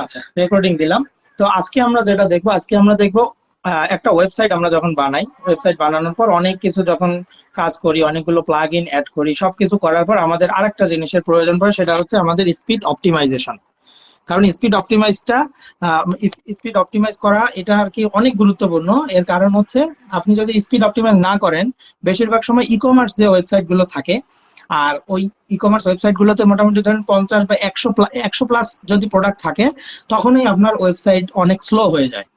আচ্ছা, রেকর্ডিং দিলাম। তো আজকে আমরা যেটা দেখবো, আজকে আমরা দেখবো একটা ওয়েবসাইট আমরা যখন বানাই, ওয়েবসাইট বানানোর পর অনেক কিছু যখন কাজ করি, অনেকগুলো প্লাগ ইন অ্যাড করি, সবকিছু করার পর আমাদের আরেকটা জিনিসের প্রয়োজন পড়ে, সেটা হচ্ছে আমাদের স্পিড অপটিমাইজেশন। কারণ স্পিড অপটিমাইজ করা এটা আর কি অনেক গুরুত্বপূর্ণ। এর কারণ হচ্ছে আপনি যদি স্পিড অপটিমাইজ না করেন, বেশিরভাগ সময় ই কমার্স যে ওয়েবসাইট গুলো থাকে, আর ওই ই কমার্স ওয়েবসাইট গুলোতে মোটামুটি ধরেন 50 বা 100 প্লাস যদি প্রোডাক্ট থাকে, তখনই আপনার ওয়েবসাইট অনেক স্লো হয়ে যায়।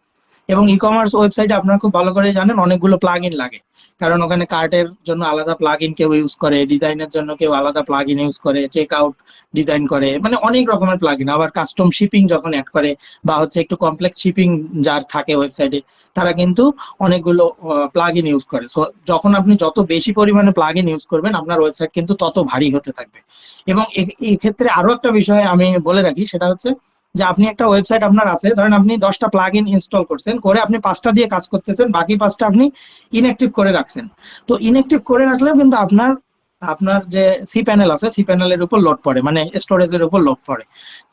এবং ই কমার্স ওয়েবসাইটে আপনারা খুব ভালো করে জানেন অনেকগুলো প্লাগ ইন লাগে। কারণ ওখানে কার্টের জন্য আলাদা প্লাগ ইন কেউ ইউজ করে, ডিজাইনের জন্য কেউ আলাদা প্লাগ ইন ইউজ করে, চেক আউট ডিজাইন করে, মানে অনেক রকমের প্লাগ ইন। আবার কাস্টম শিপিং যখন অ্যাড করে, বা হচ্ছে একটু কমপ্লেক্স শিপিং যার থাকে ওয়েবসাইটে, তারা কিন্তু অনেকগুলো প্লাগ ইন ইউজ করে। সো যখন আপনি যত বেশি পরিমাণে প্লাগ ইন ইউজ করবেন, আপনার ওয়েবসাইট কিন্তু তত ভারী হতে থাকবে। এবং এই ক্ষেত্রে আরো একটা বিষয় আমি বলে রাখি, সেটা হচ্ছে যে আপনি একটা ওয়েবসাইট আপনার আছে, ধরেন আপনি 10টা প্লাগ ইন ইনস্টল করছেন, করে আপনি 5টা দিয়ে কাজ করতেছেন, বাকি 5টা আপনি ইনঅ্যাক্টিভ করে রাখছেন। তো ইনঅ্যাক্টিভ করে রাখলেও কিন্তু আপনার আপনার যে সি প্যানেল আছে, সি প্যানেলের উপর লোড পড়ে, মানে স্টোরেজের উপর লোড পড়ে।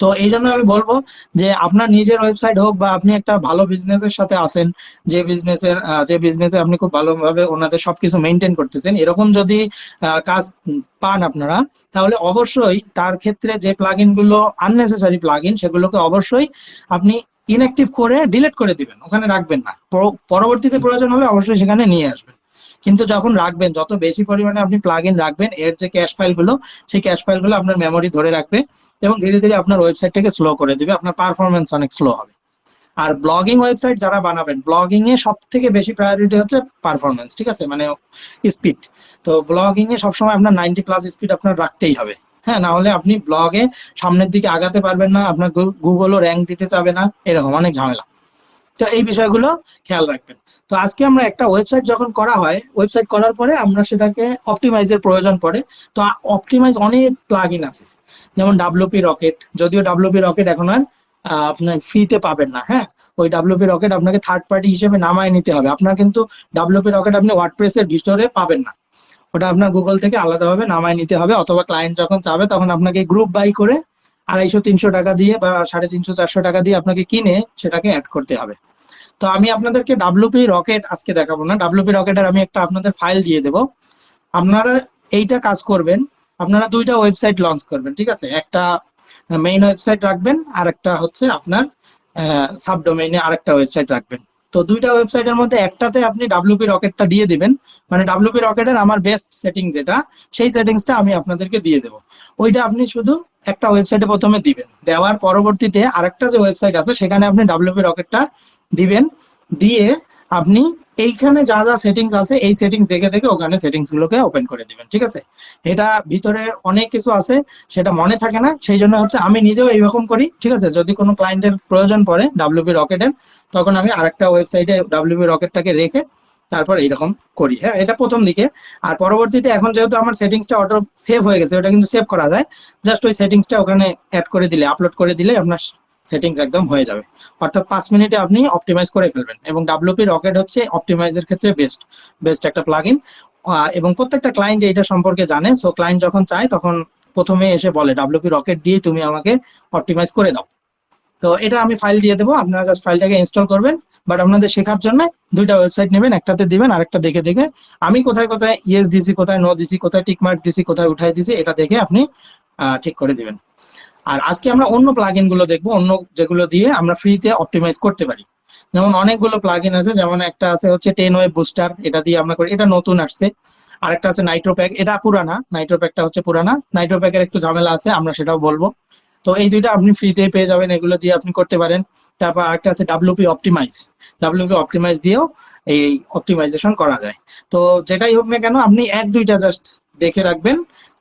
তো এই জন্য আমি বলবো যে আপনার নিজের ওয়েবসাইট হোক, বা আপনি একটা ভালো বিজনেসের সাথে আছেন, যে বিজনেসে আপনি খুব ভালোভাবে ওনাদের সবকিছু মেনটেন করতেছেন, এরকম যদি কাজ পান আপনারা, তাহলে অবশ্যই তার ক্ষেত্রে যে প্লাগইন গুলো আননেসেসারি প্লাগইন, সেগুলোকে অবশ্যই আপনি ইনঅ্যাক্টিভ করে ডিলিট করে দিবেন, ওখানে রাখবেন না। পরবর্তীতে প্রয়োজন হলে অবশ্যই সেখানে নিয়ে আসবেন। কিন্তু যখন রাখবেন, যত বেশি পরিমাণে আপনি প্লাগইন রাখবেন, এর যে ক্যাশ ফাইলগুলো, সেই ক্যাশ ফাইলগুলো আপনার মেমোরি ধরে রাখবে, এবং ধীরে ধীরে আপনার ওয়েবসাইটটাকে স্লো করে দিবে, আপনার পারফরমেন্স অনেক স্লো হবে। আর ব্লগিং ওয়েবসাইট যারা বানাবেন, ব্লগিং এ সব থেকে বেশি প্রায়োরিটি হচ্ছে পারফরমেন্স, ঠিক আছে, মানে স্পিড। তো ব্লগিং এ সবসময় আপনার 90+ স্পিড আপনার রাখতেই হবে। হ্যাঁ, না হলে আপনি ব্লগে সামনের দিকে আগাতে পারবেন না, আপনার গুগলও র্যাঙ্ক দিতে চাবে না, এরকম অনেক ঝামেলা। তো এই বিষয়গুলো খেয়াল রাখবেন। তো আজকে আমরা একটা ওয়েবসাইট যখন করা হয়, ওয়েবসাইট করার পরে আমরা সেটাকে অপটিমাইজের প্রয়োজন পড়ে। তো অপটিমাইজ অনেক প্লাগইন আছে, যেমন ডাব্লিউপি রকেট। যদিও ডাব্লিউপি রকেট এখন আর আপনার ফ্রিতে পাবেন না। হ্যাঁ, ওই ডাব্লিউপি রকেট আপনাকে থার্ড পার্টি হিসেবে নামায় নিতে হবে। আপনার কিন্তু ডাব্লিউপি রকেট আপনি ওয়ার্ডপ্রেসের ভিতরে পাবেন না, ওটা আপনার গুগল থেকে আলাদাভাবে নামায় নিতে হবে, অথবা ক্লায়েন্ট যখন চাবে তখন আপনাকে গ্রুপ বাই করে 250-300 টাকা দিয়ে বা 350-400 টাকা দিয়ে আপনাকে কিনে সেটাকে অ্যাড করতে হবে। তো আমি আপনাদেরকে ডাব্লিউপি রকেট আজকে দেখাবো না। ডাব্লিউপি রকেটের আমি একটা আপনাদের ফাইল দিয়ে দেবো। আপনারা এইটা কাজ করবেন, আপনারা দুইটা ওয়েবসাইট লঞ্চ করবেন, ঠিক আছে। একটা মেইন ওয়েবসাইট রাখবেন, আর একটা হচ্ছে আপনার সাবডোমেইনে আরেকটা ওয়েবসাইট রাখবেন। তো দুইটা ওয়েবসাইটের মধ্যে একটাতে আপনি ডাব্লিউপি রকেটটা দিয়ে দিবেন, মানে ডাব্লিউপি রকেটের আমার বেস্ট সেটিং যেটা, সেই সেটিংসটা আমি আপনাদেরকে দিয়ে দেবো। ওইটা আপনি শুধু একটা ওয়েবসাইটে প্রথমে দিবেন, দেওয়ার পরবর্তীতে আরেকটা যে ওয়েবসাইট আছে সেখানে আপনি ডাব্লিউপি রকেটটা দিবেন। দিয়ে আপনি এইখানে যা যা সেটিংস আছে, এই সেটিংস দেখে দেখে ওখানে সেটিংস গুলোকে ওপেন করে দিবেন, ঠিক আছে। এটা ভিতরে অনেক কিছু আছে, সেটা মনে থাকে না, সেই জন্য হচ্ছে আমি নিজেও এইরকম করি, ঠিক আছে। যদি কোনো ক্লায়েন্টের প্রয়োজন পড়ে ডাব্লিউপি রকেটের, তখন আমি আরেকটা ওয়েবসাইটে ডাব্লিউপি রকেটটাকে রেখে তারপর এইরকম করি। হ্যাঁ, এটা প্রথম দিকে। আর পরবর্তীতে এখন যেহেতু আমার সেটিংসটা অটো সেভ হয়ে গেছে, ওটা কিন্তু সেভ করা যায়, জাস্ট ওই সেটিংসটা ওখানে অ্যাড করে দিলে, আপলোড করে দিলে আপনার সেটিংস একদম হয়ে যাবে। অর্থাৎ 5 মিনিটে আপনি অপটিমাইজ করে ফেলবেন। এবং ডাব্লিউপি রকেট হচ্ছে অপটিমাইজের ক্ষেত্রে বেস্ট বেস্ট একটা প্লাগইন। এবং প্রত্যেকটা ক্লায়েন্ট এটা সম্পর্কে জানে। সো ক্লায়েন্ট যখন চায় তখন প্রথমে এসে বলে ডাব্লিউপি রকেট দিয়ে তুমি আমাকে অপটিমাইজ করে দাও। তো এটা আমি ফাইল দিয়ে দেবো, আপনারা জাস্ট ফাইলটাকে ইনস্টল করবেন। বাট আপনাদের শেখার জন্য দুইটা ওয়েবসাইট নেবেন, একটাতে দিবেন, আরেকটা দেখে দেখে আমি কোথায় কোথায় ইয়েস দিছি, কোথায় নো দিছি, কোথায় টিকমার্ক দিছি, কোথায় উঠাই দিছি, এটা দেখে আপনি ঠিক করে দিবেন। আর আজকে আমরা অন্য প্লাগইন গুলো দেখবো, অন্য যেগুলো দিয়ে আমরা ফ্রিতে অপটিমাইজ করতে পারি। যেমন অনেকগুলো প্লাগইন আছে, যেমন একটা আছে হচ্ছে 10 ওয়েব বুস্টার, এটা দিয়ে আমরা করি, এটা নতুন আসছে। আরেকটা আছে নাইট্রো প্যাক, এটা পুরানা, নাইট্রো প্যাকটা হচ্ছে পুরানা। নাইট্রো প্যাকের একটু ঝামেলা আছে, আমরা সেটাও বলবো। তো এই দুইটা আপনি ফ্রিতে পেয়ে যাবেন, এগুলো দিয়ে আপনি করতে পারেন। তারপর আরেকটা আছে ডাব্লিউপি অপটিমাইজ। ডাব্লিউপি অপটিমাইজ দিয়েও এই অপটিমাইজেশন করা যায়। তো যেটাই হোক না কেন, আপনি এক দুইটা জাস্ট দেখে রাখবেন,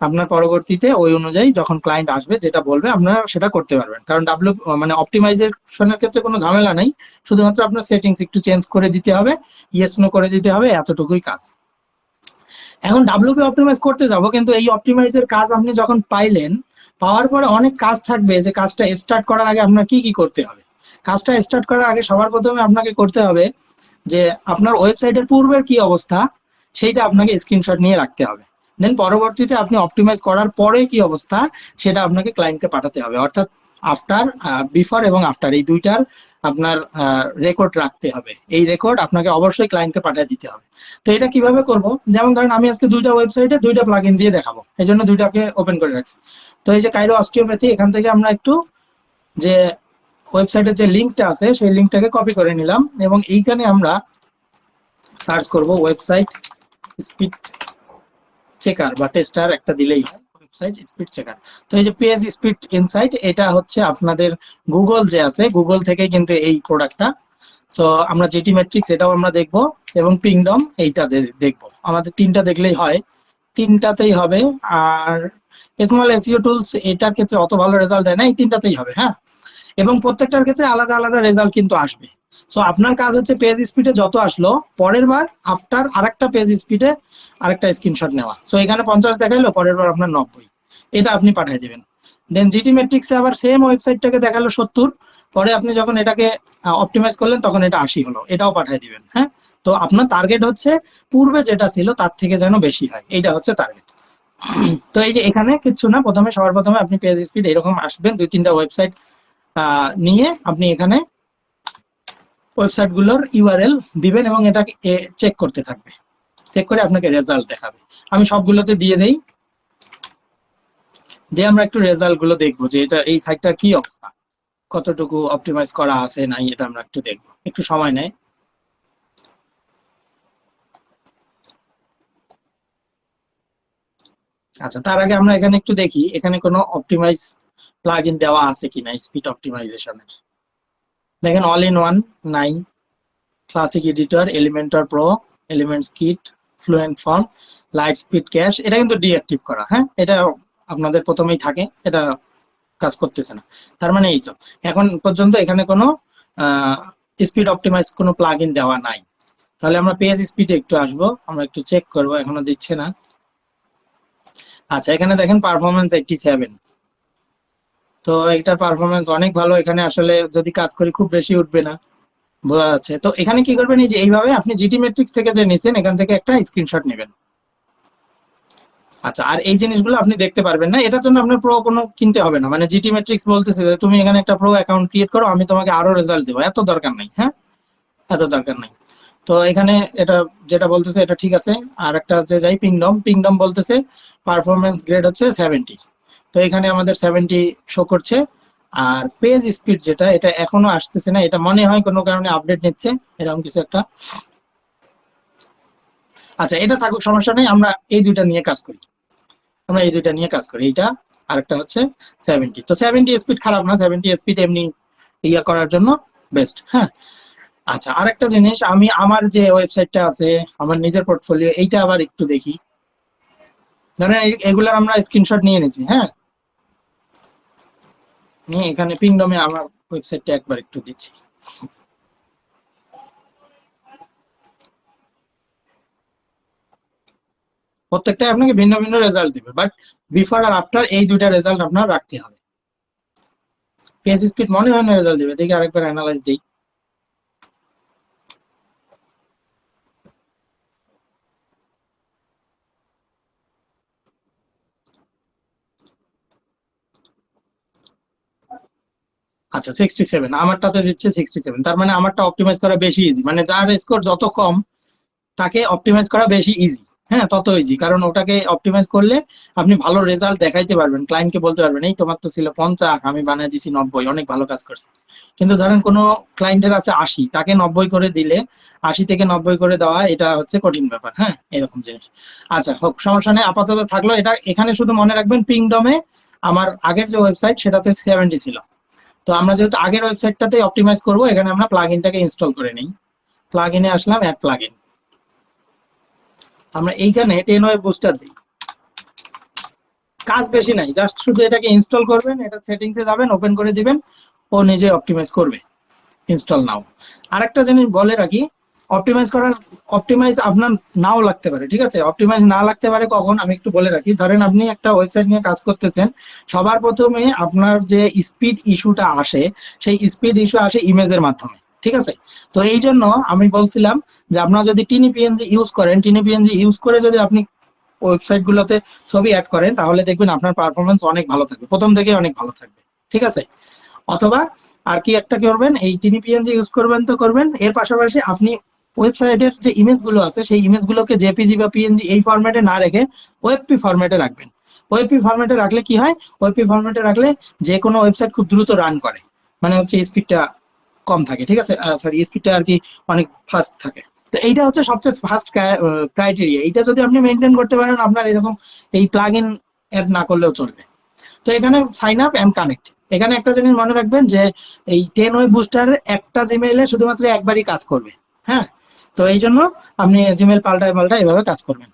আপনার পরবর্তীতে ওই অনুযায়ী যখন ক্লায়েন্ট আসবে যেটা বলবে আপনারা সেটা করতে পারবেন। কারণ মানে অপটিমাইজেশনের ক্ষেত্রে কোনো ঝামেলা নাই, শুধুমাত্র আপনার সেটিংস একটু চেঞ্জ করে দিতে হবে, ইয়েস নো করে দিতে হবে, এতটুকুই কাজ। এখন ডাব্লিউপি অপটিমাইজ করতে যাব, কিন্তু এই অপটিমাইজের কাজ আপনি যখন পাইলেন, পাওয়ার পরে অনেক কাজ থাকবে, যে কাজটা স্টার্ট করার আগে আপনার কি কি করতে হবে। কাজটা স্টার্ট করার আগে সবার প্রথমে আপনাকে করতে হবে যে আপনার ওয়েবসাইটের পূর্বের কি অবস্থা, সেইটা আপনাকে স্ক্রিনশট নিয়ে রাখতে হবে। দেন পরবর্তীতে আপনি অপটিমাইজ করার পরে কি অবস্থা, সেটা আপনাকে ক্লায়েন্টকে পাঠাতে হবে। অর্থাৎ আফটার, বিফোর এবং আফটার এই দুইটার আপনার রেকর্ড রাখতে হবে। এই রেকর্ড আপনাকে অবশ্যই ক্লায়েন্টকে পাঠিয়ে দিতে হবে। তো এটা কিভাবে করব, যেমন ধরেন আমি আজকে দুইটা ওয়েবসাইটে দুইটা প্লাগইন দিয়ে দেখাবো, এই জন্য দুইটাকে ওপেন করে রাখছি। তো এই যে কাইরো অস্টিওপ্যাথি, এখান থেকে আমরা একটু যে ওয়েবসাইটের যে লিঙ্কটা আছে সেই লিঙ্কটাকে কপি করে নিলাম এবং এইখানে আমরা সার্চ করব ওয়েবসাইট স্পিড চেকার বা টেস্টার একটা দিলেই হয়, ওয়েবসাইট স্পিড চেকার। তো এই যে পেজ স্পিড ইনসাইট, এটা হচ্ছে আপনাদের গুগল যে আছে, গুগল থেকে কিন্তু এই প্রোডাক্টটা। সো আমরা জিটি ম্যাট্রিক্স এটাও আমরা দেখবো এবং পিংডম এইটা দেখবো, আমাদের তিনটা দেখলেই হয়, তিনটাতেই হবে। আর স্মল এসইও টুলস এটার ক্ষেত্রে অত ভালো রেজাল্ট দেয় না, এই তিনটাতেই হবে। হ্যাঁ, এবং প্রত্যেকটার ক্ষেত্রে আলাদা আলাদা রেজাল্ট কিন্তু আসবে। সো আপনার কাজ হচ্ছে পেজ স্পিডে যত আসলো পরের বার আফটার আরেকটা পেজ স্পিডে আরেকটা স্ক্রিনশট নেওয়া। সো এখানে 50 দেখাইলো, পরের বার আপনার 90, এটা আপনি পাঠিয়ে দিবেন। দেন জিটি ম্যাট্রিক্সে আবার সেম ওয়েবসাইটটাকে দেখালো 70, পরে আপনি যখন এটাকে অপটিমাইজ করলেন তখন এটা 80 হলো, এটাও পাঠিয়ে দিবেন। হ্যাঁ, তো আপনার টার্গেট হচ্ছে পূর্বে যেটা ছিল তার থেকে যেন বেশি হয়, এইটা হচ্ছে টার্গেট। তো এই যে এখানে কিছু না, প্রথমে সবার প্রথমে আপনি পেজ স্পিড এরকম আসবেন, 2-3টা ওয়েবসাইট নিয়ে আপনি এখানে ওয়েবসাইট গুলোর ইউআরএল দিবেন এবং এটাকে চেক করতে থাকবে, চেক করে আপনাকে রেজাল্ট দেখাবে। আমি সবগুলোতে দিয়ে দেই, দিয়ে আমরা একটু রেজাল্ট গুলো দেখবো যে এটা এই সাইটটার কি অবস্থা, কতটুকু অপটিমাইজ করা আছে নাই, এটা আমরা একটু দেখবো, একটু সময় নেয়। আচ্ছা, তার আগে আমরা এখানে একটু দেখি এখানে কোনো অপটিমাইজ প্লাগইন দেওয়া আছে কিনা স্পিড অপটিমাইজেশনের। দেখেন অল ইন ওয়ান নাই, classic editor, Elementor pro, elements kit, fluent form, light speed cash, এটা কিন্তু ডিঅ্যাক্টিভ করা। হ্যাঁ, এটা আপনাদের প্রথমেই থাকে, এটা কাজ করতেছে না। তার মানে এই তো এখন পর্যন্ত এখানে কোনো স্পিড অপটিমাইজ কোনো প্লাগইন দেওয়া নাই। তাহলে আমরা পেজ স্পিডে একটু আসবো, আমরা একটু চেক করব, এখনো দিচ্ছে না। আচ্ছা, এখানে দেখেন পারফরমেন্স 87, তো এটার পারফরমেন্স অনেক ভালো। এখানে আসলে যদি কাজ করি খুব বেশি উঠবে না, বোঝা যাচ্ছে। তো এখানে কি করবেন, এই যে এইভাবে আপনি জিটি ম্যাট্রিক্স থেকে যে নিছেন এখান থেকে একটা স্ক্রিনশট নেবেন। আচ্ছা, আর এই জিনিসগুলো আপনি দেখতে পারবেন না, এটার জন্য আপনার প্রো কোনো কিনতে হবে না। মানে জিটি ম্যাট্রিক্স বলতেছে যে তুমি এখানে একটা প্রো অ্যাকাউন্ট ক্রিয়েট করো, আমি তোমাকে আরো রেজাল্ট দেবো, এত দরকার নাই। হ্যাঁ, এত দরকার নাই। তো এখানে এটা যেটা বলতেছে এটা ঠিক আছে। আর একটা হচ্ছে যাই পিংডম, পিংডম বলতেছে পারফরমেন্স গ্রেড হচ্ছে 70, তো এখানে আমাদের 70 শো করছে। আর পেজ স্পিড যেটা, এটা এখনো আসতেছে না, এটা মনে হয় কোনো কারণে আপডেট নিচ্ছে, এরকম কিছু একটা। আচ্ছা, এটা থাকুক, সমস্যা নেই, আমরা এই দুইটা নিয়ে কাজ করি, আমরা এই দুইটা নিয়ে কাজ করি, এইটা আর একটা হচ্ছে 70। তো 70 স্পিড খারাপ না, 70 স্পিড এমনি ইয়া করার জন্য বেস্ট। হ্যাঁ, আচ্ছা, আরেকটা জিনিস, আমি আমার যে ওয়েবসাইটটা আছে আমার নিজের পোর্টফোলিও, এইটা আবার একটু দেখি। ধরেন এগুলার আমরা স্ক্রিনশট নিয়ে নিছি। হ্যাঁ, নিয়ে এখানে পিংডমে আমার ওয়েবসাইটটা একবার একটু দিচ্ছি। প্রত্যেকটাই আপনাকে ভিন্ন ভিন্ন রেজাল্ট দিবে, বাট বিফোর আর আফটার এই দুইটা রেজাল্ট আপনার রাখতে হবে। পেজ স্পিড মনে হয় না রেজাল্ট দিবে, দেখি আরেকবার অ্যানালাইজ দিই। আচ্ছা, 67, আমারটাতে দিচ্ছে 67, তার মানে আমারটা অপটিমাইজ করা বেশি ইজি। মানে যার স্কোর যত কম তাকে অপটিমাইজ করা বেশি ইজি। হ্যাঁ, তত ইজি, কারণ ওটাকে অপটিমাইজ করলে আপনি ভালো রেজাল্ট দেখাইতে পারবেন, ক্লায়েন্টকে বলতে পারবেন এই তোমার তো ছিল 50, আমি বানিয়ে দিছি 90, অনেক ভালো কাজ করছে। কিন্তু ধরেন কোনো ক্লায়েন্টের আছে 80, তাকে 90 করে দিলে 80 থেকে 90 করে দেওয়া এটা হচ্ছে কঠিন ব্যাপার। হ্যাঁ, এরকম জিনিস। আচ্ছা হোক, সমস্যা নেই, আপাতত থাকলো এটা। এখানে শুধু মনে রাখবেন পিংডমে আমার আগের যে ওয়েবসাইট সেটাতে 70 ছিল। তো আমরা যেহেতু আগের ওয়েবসাইটটাতে অপটিমাইজ করব, এখানে আমরা প্লাগইনটাকে ইনস্টল করে নিই। প্লাগইনে আসলাম, অ্যাড প্লাগইন, আমরা এইখানে 10 ওয়েব বুস্টার দিই। কাজ বেশি নাই, জাস্ট শুধু এটাকে ইনস্টল করবেন, এটা সেটিংসে যাবেন, ওপেন করে দিবেন, ও নিজে অপটিমাইজ করবে। ইনস্টল নাও। আরেকটা জিনিস বলে রাখি, অপটিমাইজ আপনার নাও লাগতে পারে, ঠিক আছে? অপটিমাইজ না লাগতে পারে কখন, আমি একটু বলে রাখি। ধরেন আপনি একটা ওয়েবসাইট নিয়ে কাজ করতেছেন, সবার প্রথমে আপনার যে স্পিড ইস্যুটা আসে, সেই স্পিড ইস্যু আসে ইমেজের মাধ্যমে, ঠিক আছে? তো এই জন্য আমি বলছিলাম যে আপনারা যদি টিনি পিএনজি ইউজ করেন, টিনি পিএনজি ইউজ করে যদি আপনি ওয়েবসাইট গুলোতে ছবি অ্যাড করেন, তাহলে দেখবেন আপনার পারফরমেন্স অনেক ভালো থাকবে, প্রথম থেকে অনেক ভালো থাকবে। ঠিক আছে। অথবা আর কি একটা করবেন, এই টিনিপিএনজি ইউজ করবেন তো করবেন, এর পাশাপাশি আপনি ওয়েবসাইটের যে ইমেজগুলো আছে সেই ইমেজগুলোকে জেপিজি বা পিএনজি এই ফরম্যাটে না রেখে ওয়েবপি ফরম্যাটে রাখবেন। ওয়েবপি ফরম্যাটে রাখলে কি হয়, ওয়েবপি ফরম্যাটে রাখলে যে কোনো ওয়েবসাইট খুব দ্রুত রান করে, মানে হচ্ছে স্পিডটা কম থাকে, ঠিক আছে, সরি স্পিডটা আর কি অনেক ফাস্ট থাকে। তো এইটা হচ্ছে সবচেয়ে ফার্স্ট ক্রাইটেরিয়া। এইটা যদি আপনি মেনটেন করতে পারেন, আপনার এরকম এই প্লাগ ইন অ্যাড না করলেও চলবে। তো এখানে সাইন আপ এন্ড কানেক্ট, এখানে একটা জিনিস মনে রাখবেন যে এই 10 ওয়েব বুস্টার একটা জিমেইলে শুধুমাত্র একবারই কাজ করবে। হ্যাঁ, তো এই জন্য আপনি জিমেইল পাল্টায় পাল্টায় এভাবে কাজ করবেন।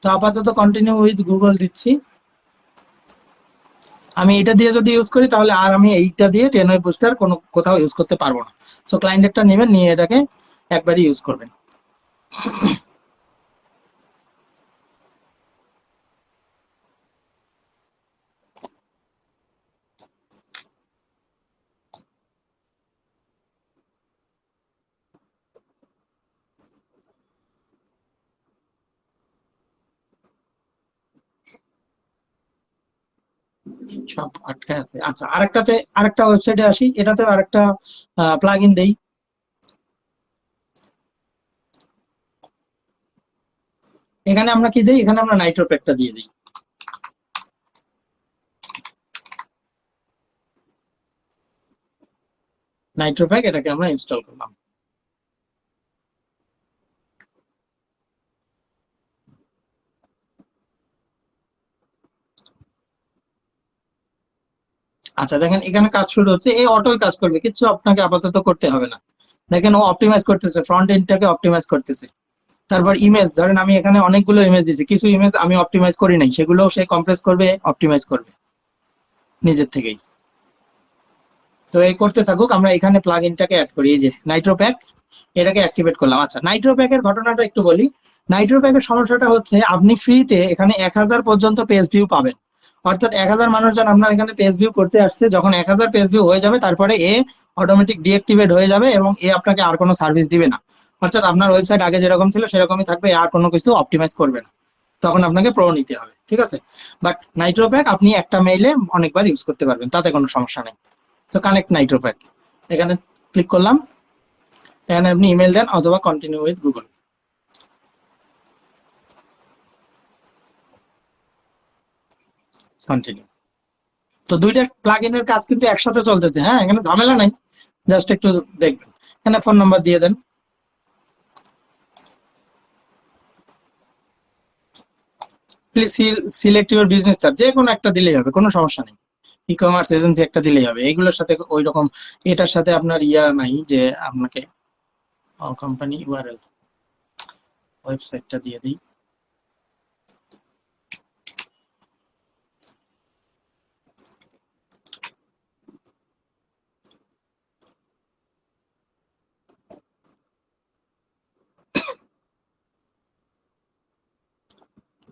তো আপাতত কন্টিনিউ উইথ গুগল দিচ্ছি। আমি এটা দিয়ে যদি ইউজ করি তাহলে আর আমি এইটা দিয়ে 10 ওয়েব বুস্টার কোনো কোথাও ইউজ করতে পারবো না। সো ক্লায়েন্টেরটা নেবেন, নিয়ে এটাকে একবারই ইউজ করবেন। সব আটকায় আছে। আচ্ছা, আরেকটা ওয়েবসাইটে আসি, এটাতে আরেকটা প্লাগ ইন দেই। এখানে আমরা কি দিই, এখানে আমরা নাইট্রোপ্যাকটা দিয়ে দিই। নাইট্রোপ্যাক, এটাকে আমরা ইনস্টল করলাম। আচ্ছা দেখেন এখানে কাজ শুরু হচ্ছে, এই অটোই কাজ করবে, কিছু আপনাকে আপাতত করতে হবে না। দেখেন ও অপটিমাইজ করতেছে, ফ্রন্ট এন্ডটাকে অপটিমাইজ করতেছে। তারপর ইমেজ, ধরেন আমি এখানে অনেকগুলো ইমেজ দিছি, কিছু ইমেজ আমি অপটিমাইজ করি নাই, সেগুলো সে কম্প্রেস করবে, অপটিমাইজ করবে নিজের থেকেই। তো এই করতে থাকুক, আমরা এখানে প্লাগ ইনটাকে অ্যাড করি, এই যে নাইট্রোপ্যাক, এটাকে অ্যাক্টিভেট করলাম। আচ্ছা, নাইট্রোপ্যাকের ঘটনাটা একটু বলি। নাইট্রোপ্যাকের সমস্যাটা হচ্ছে আপনি ফ্রিতে এখানে 1000 পর্যন্ত পেজ ভিউ পাবেন। অর্থাৎ 1000 মানুষজন আপনার এখানে পেজ ভিউ করতে আসছে, যখন 1000 পেজ ভিউ হয়ে যাবে তারপরে এ অটোমেটিক ডিঅ্যাক্টিভেট হয়ে যাবে এবং এ আপনাকে আর কোনো সার্ভিস দিবে না। অর্থাৎ আপনার ওয়েবসাইট আগে যেরকম ছিল সেরকমই থাকবে, আর কোনো কিছু অপটিমাইজ করবে না। তখন আপনাকে প্রো নিতে হবে, ঠিক আছে। বাট নাইট্রোপ্যাক আপনি একটা মেইলে অনেকবার ইউজ করতে পারবেন, তাতে কোনো সমস্যা নেই। সো কানেক্ট নাইট্রোপ্যাক, এখানে ক্লিক করলাম। এখানে আপনি ইমেল দেন অথবা কন্টিনিউ উইথ গুগল, কন্টিনিউ। তো দুইটা প্লাগ ইনের কাজ কিন্তু একসাথে চলতেছে, হ্যাঁ, এখানে ঝামেলা নাই, জাস্ট একটু দেখবেন। এখানে ফোন নাম্বার দিয়ে দেন, please select your business term, যে কোনো একটা দিলেই হবে, কোনো সমস্যা নেই। ই কমার্স এজেন্সি একটা দিলেই হবে, এইগুলোর সাথে ওই রকম এটার সাথে আপনার ইয়া নাই যে আপনাকে কোম্পানি ইউআরএল, ওয়েবসাইটটা দিয়ে দিই।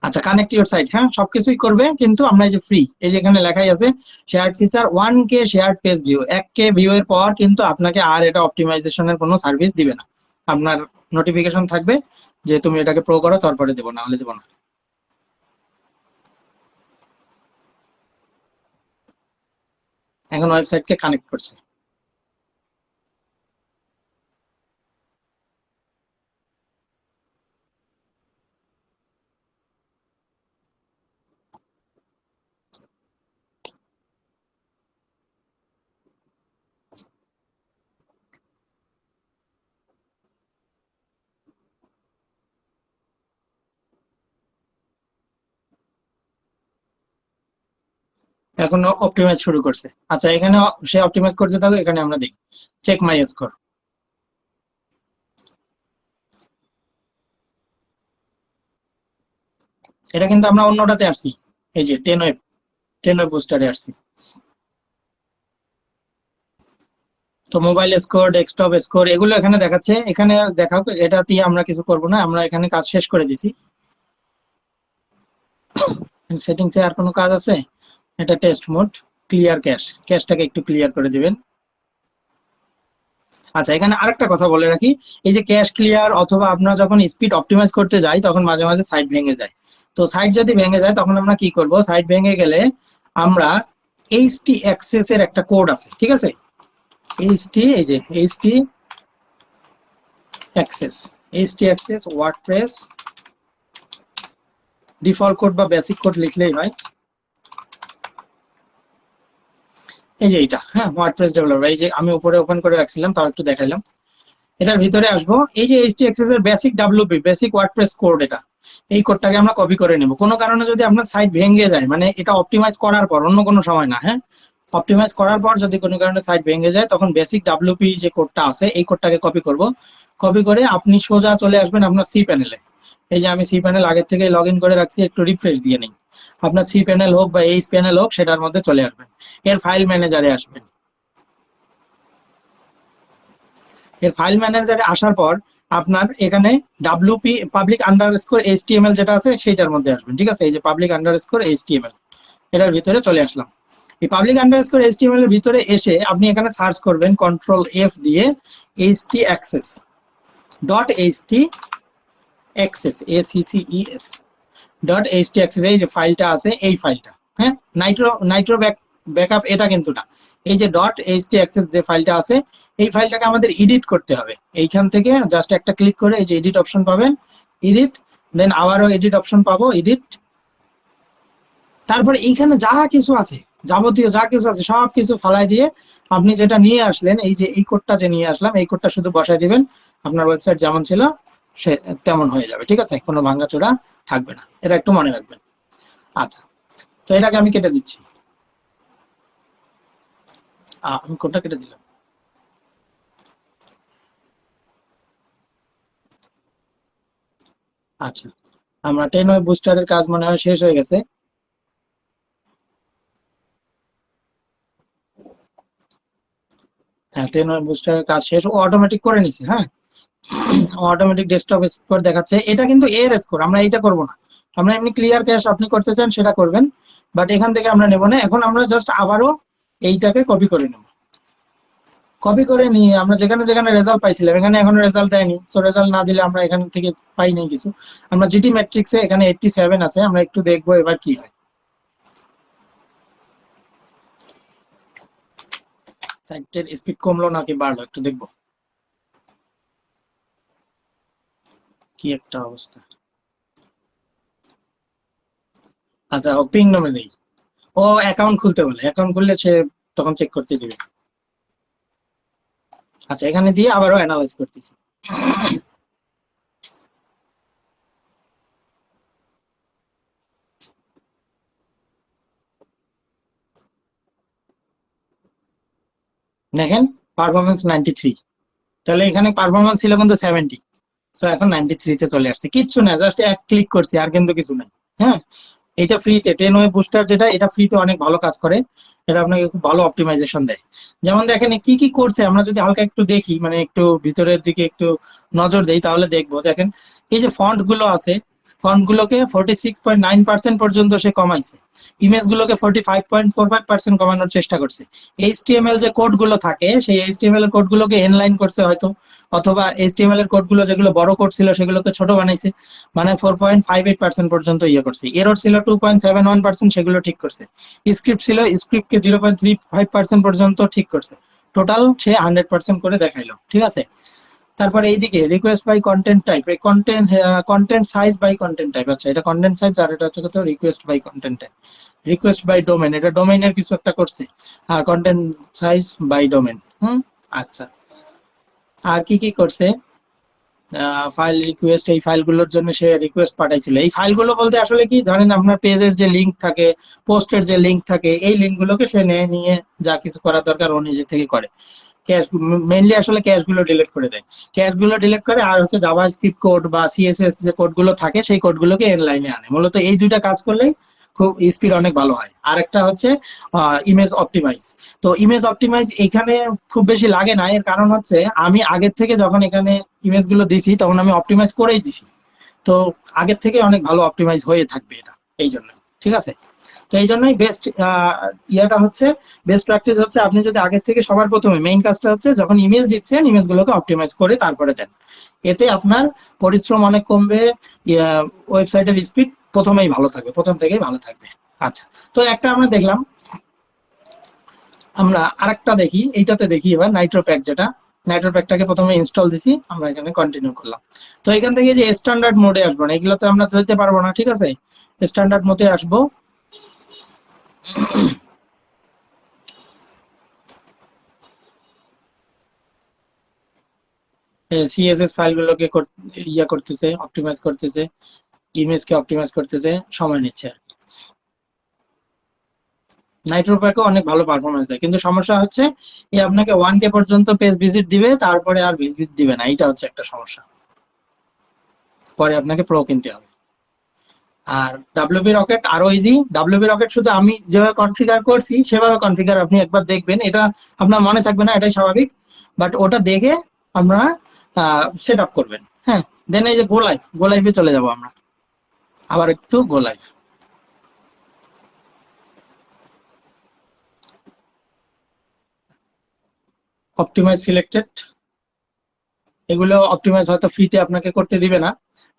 আচ্ছা, কানেক্ট ইউর সাইট, হ্যাঁ সবকিছুই করবে, কিন্তু আমরা এই যে ফ্রি, এই যে এখানে লেখাই আছে shared feature 1K shared page view, 1K view এর পর কিন্তু আপনাকে আর এটা অপটিমাইজেশনের কোনো সার্ভিস দিবে না। আপনার নোটিফিকেশন থাকবে যে তুমি এটাকে প্রো করো, তারপরে দেবো, না হলে দেবো না। এখন ওয়েবসাইটকে কানেক্ট করছে। এখন অপটিমাইজ শুরু করছে। আচ্ছা, এখানে সে অপটিমাইজ করতে থাকবে, এখানে আমরা দেখি চেক মাই স্কোর। এটা কিন্তু আমরা অন্যটাতে আসছি, এই যে টেন ওয়েব বুস্টারে আসছি। তো মোবাইল স্কোর, ডেস্কটপ স্কোর, এগুলো এখানে দেখাচ্ছে, এখানে দেখাও, এটা দিয়ে আমরা কিছু করব না, আমরা এখানে কাজ শেষ করে দিছি। সেটিংসে আর কোনো কাজ আছে? এটা টেস্ট মোড, ক্লিয়ার ক্যাশ, ক্যাশটাকে একটু ক্লিয়ার করে দিবেন। আচ্ছা, এখানে আরেকটা কথা বলে রাখি, এই যে ক্যাশ ক্লিয়ার অথবা আপনার যখন স্পিড অপটিমাইজ করতে যাই তখন মাঝে মাঝে সাইট ভেঙে যায়। তো সাইট যদি ভেঙে যায় তখন আমরা কি করব, সাইট ভেঙে গেলে আমরা এইচটি অ্যাক্সেস এর একটা কোড আছে, ঠিক আছে? এইচটি, এই যে HT access, HT access WordPress default code বা বেসিক কোড লিখলেই হয়। এই যে এটা, হ্যাঁ, ওয়ার্ডপ্রেস ডেভেলপার, এই যে আমি উপরে ওপেন করে রাখছিলাম, তাও একটু দেখাইলাম। এটার ভিতরে আসবো, এই যে এইচটিএক্সএস এর basic WP, basic WordPress code, এটা এই কোডটাকে আমরা কপি করে নেব। কোনো কারণে যদি আপনার সাইট ভেঙে যায়, মানে এটা অপটিমাইজ করার পর, অন্য কোনো সময় না, হ্যাঁ, অপটিমাইজ করার পর যদি কোনো কারণে সাইট ভেঙে যায়, তখন বেসিক ডাব্লিউপি যে কোডটা আছে এই কোডটাকে কপি করব। কপি করে আপনি সোজা চলে আসবেন আপনার সি প্যানেলে। এই যে আমি সি প্যানেল আগের থেকে লগ ইন করে রাখছি, একটু রিফ্রেশ দিয়ে নিন। আপনার সি প্যানেল হোক বা এইচ প্যানেল হোক, সেটার মধ্যে চলে আসবেন। এর ফাইল ম্যানেজারে আসবেন। এর ফাইল ম্যানেজারে আসার পর আপনার এখানে ডাব্লিউপি পাবলিক আন্ডারস্কোর এইচটিএমএল যেটা আছে সেইটার মধ্যে আসবেন, ঠিক আছে? এই যে পাবলিক আন্ডারস্কোর এইচটিএমএল, এটার ভিতরে চলে আসলাম। এই পাবলিক আন্ডারস্কোর এইচটিএমএল এর ভিতরে এসে আপনি এখানে সার্চ করবেন কন্ট্রোল এফ দিয়ে HT access dot HT access ACCES dot HT access, এই যে ফাইলটা আছে এই ফাইলটা, হ্যাঁ, নাইট্রো ব্যাকআপ এটা কিন্তু না। এই যে ডট এইচটি অ্যাক্সেস যে ফাইলটা আছে, এই ফাইলটাকে আমাদের এডিট করতে হবে। এইখান থেকে জাস্ট একটা ক্লিক করে এই যে এডিট অপশন পাবেন, এডিট, দেন আবারও এডিট অপশন পাবো, এডিট। তারপরে এইখানে যা কিছু আছে, যাবতীয় যা কিছু আছে সব কিছু ফালাই দিয়ে আপনি যেটা নিয়ে আসলেন, এই যে এই কোডটা যে নিয়ে আসলাম, এই কোডটা শুধু বসাই দিবেন। আপনার ওয়েবসাইট যেমন ছিল সে তেমন হয়ে যাবে, ঠিক আছে? কোনো ভাঙাচোরা থাকবে না, এটা একটু মনে রাখবেন। আচ্ছা, তো এটাকে আমি কেটে দিচ্ছি। আমি কোডটা কেটে দিলাম। আচ্ছা, আমরা 10 ওয়েব বুস্টারের কাজ মনে হয় শেষ হয়ে গেছে। হ্যাঁ, 10 ওয়েব বুস্টারের কাজ শেষ, ও অটোমেটিক করে নিছে, হ্যাঁ, অটোমেটিক ডেস্কটপ স্কোর দেখাচ্ছে। এটা কিন্তু এর স্কোর, আমরা এটা করব না। আমরা এমনি ক্লিয়ার ক্যাশ আপনি করতে চান সেটা করবেন, বাট এখান থেকে আমরা নেব না। এখন আমরা জাস্ট আবারও এইটাকে কপি করে নেব। কপি করে নিয়ে আমরা যেখানে যেখানে রেজাল্ট পাইছিলাম, এখানে এখনো রেজাল্ট দেয়নি, সো রেজাল্ট না দিলে আমরা এখান থেকে পাই নাই কিছু। আমরা জিটি ম্যাট্রিক্সে এখানে 87 আছে, আমরা একটু দেখবো এবার কি হয়। সাইটের স্পিড কমলো নাকি বাড়লো একটু দেখবো, কি একটা অবস্থা। আচ্ছা, ও পিং নামে দেই, ও অ্যাকাউন্ট খুলতে বলে, অ্যাকাউন্ট খুললে সে তখন চেক করতে দিবে। আচ্ছা, এখানে দিয়ে আবারও অ্যানালাইজ করতেছি। দেখেন পারফরমেন্স 93, তাহলে এখানে পারফরমেন্স ছিল কিন্তু 70, সো এখন 93 তে চলে আসছে। কিচ্ছু না, জাস্ট এক ক্লিক করছি, আর কিন্তু কিছু নাই। হ্যাঁ, এটা ফ্রিতে, 10 ওয়েব বুস্টার যেটা, এটা ফ্রিতে অনেক ভালো কাজ করে। এটা আপনাকে খুব ভালো অপটিমাইজেশন দেয়। যেমন দেখেন কি কি করছে, আমরা যদি হালকা একটু দেখি, মানে একটু ভিতরের দিকে একটু নজর দেই, তাহলে দেখবো। দেখেন এই যে ফন্ট গুলো আছে, ফন্ট গুলোকে 46.9% পর্যন্ত সে কমাইছে। ইমেজ গুলোকে 45.45% কমানোর চেষ্টা করছে। এইচটিএমএল যে কোড গুলো থাকে, সেই এইচটিএমএল এর কোড গুলোকে এনলাইন করছে হয়তো, অথবা এইচটিএমএল এর কোড গুলো যেগুলো বড় কোড ছিল সেগুলোকে ছোট বানাইছে, মানে 4.58% পর্যন্ত ইয়ে করছে। এরর ছিল 2.71%, সেগুলো ঠিক করছে। স্ক্রিপ্ট ছিল, স্ক্রিপ্টকে 0.35% পর্যন্ত ঠিক করছে। টোটাল সে 100% করে দেখাইলো, ঠিক আছে? তারপরে এইদিকে রিকোয়েস্ট বাই কন্টেন্ট টাইপ, এই content size by content type, আচ্ছা এটা কন্টেন্ট সাইজ, আর এটা হচ্ছে কত request by content type. Request by domain, এটা ডোমেইনের কিছু একটা করছে। আর কন্টেন্ট সাইজ বাই ডোমেন, আচ্ছা। আর কি কি করছে, ফাইল রিকোয়েস্ট, এই ফাইলগুলোর জন্য সে রিকোয়েস্ট পাঠাইছিল। এই ফাইলগুলো বলতে আসলে কি, ধরেন আপনার পেজের যে লিঙ্ক থাকে, পোস্টের যে লিঙ্ক থাকে, এই লিঙ্কগুলোকে সে নিয়ে যা কিছু করার দরকার ও নিজে থেকে করে। ক্যাশ, মেইনলি আসলে ক্যাশগুলো ডিলিট করে দেয়, ক্যাশগুলো ডিলিট করে। আর হচ্ছে জাভাস্ক্রিপ্ট কোড বা সিএসএস যে কোডগুলো থাকে, সেই কোডগুলোকে এনলাইনে আনে। মূলত এই দুইটা কাজ করলেই খুব স্পিড অনেক ভালো হয়। আর একটা হচ্ছে ইমেজ অপটিমাইজ। তো ইমেজ অপটিমাইজ এখানে খুব বেশি লাগে না, এর কারণ হচ্ছে আমি আগের থেকে যখন এখানে ইমেজগুলো দিছি, তখন আমি অপটিমাইজ করেই দিছি। তো আগের থেকে অনেক ভালো অপটিমাইজ হয়ে থাকবে এটা, এই জন্য, ঠিক আছে? তো এই জন্যই বেস্ট ইয়াটা হচ্ছে, বেস্ট প্র্যাকটিস হচ্ছে আপনি যদি আগের থেকে সবার প্রথমে মেইন কাজটা হচ্ছে যখন ইমেজ দিচ্ছেন, ইমেজগুলোকে অপটিমাইজ করে তারপরে দেন। এতে আপনার পরিশ্রম অনেক কমবে, ওয়েবসাইটের স্পিড প্রথমেই ভালো থাকবে, প্রথম থেকেই ভালো থাকবে। আচ্ছা, তো একটা আমরা দেখলাম আমরা আরেকটা দেখি, এইটাতে দেখি এবার নাইট্রো প্যাক, যেটা নাইট্রো প্যাকটাকে প্রথমে ইনস্টল দিছি, আমরা এখানে কন্টিনিউ করলাম। তো এখান থেকে যে স্ট্যান্ডার্ড মোডে আসবো না, এগুলোতে আমরা যেতে পারবো না, ঠিক আছে। স্ট্যান্ডার্ড মোডে আসবো। সিএসএস ফাইলগুলোকে ইয়া করতেছে, অপটিমাইজ করতেছে, ইমেজকে অপটিমাইজ করতেছে, সময় নিচ্ছে। নাইট্রো প্যাকও অনেক ভালো পারফরমেন্স দেয়, কিন্তু সমস্যা হচ্ছে আপনাকে 1K পর্যন্ত পেজ ভিজিট দিবে, তারপরে আর ভিজিট দিবে না, এটা হচ্ছে একটা সমস্যা। পরে আপনাকে প্রো কিনতে হবে। আর ডাব্লিউপি রকেট আরো ইজি। ডাব্লিউপি রকেট শুধু আমি যেভাবে কনফিগার করছি সেভাবে কনফিগার আপনি একবার দেখবেন, এটা আপনার মনে থাকবে না, এটাই স্বাভাবিক। বাট ওটা দেখে আপনারা সেট আপ করবেন। হ্যাঁ, দেন এই যে গো লাইফে চলে যাব আমরা, আবার একটু গো লাইফ। অপটিমাইজ সিলেক্টেড, এগুলো অপটিমাইজ হয়তো ফ্রিতে আপনাকে করতে দিবে না,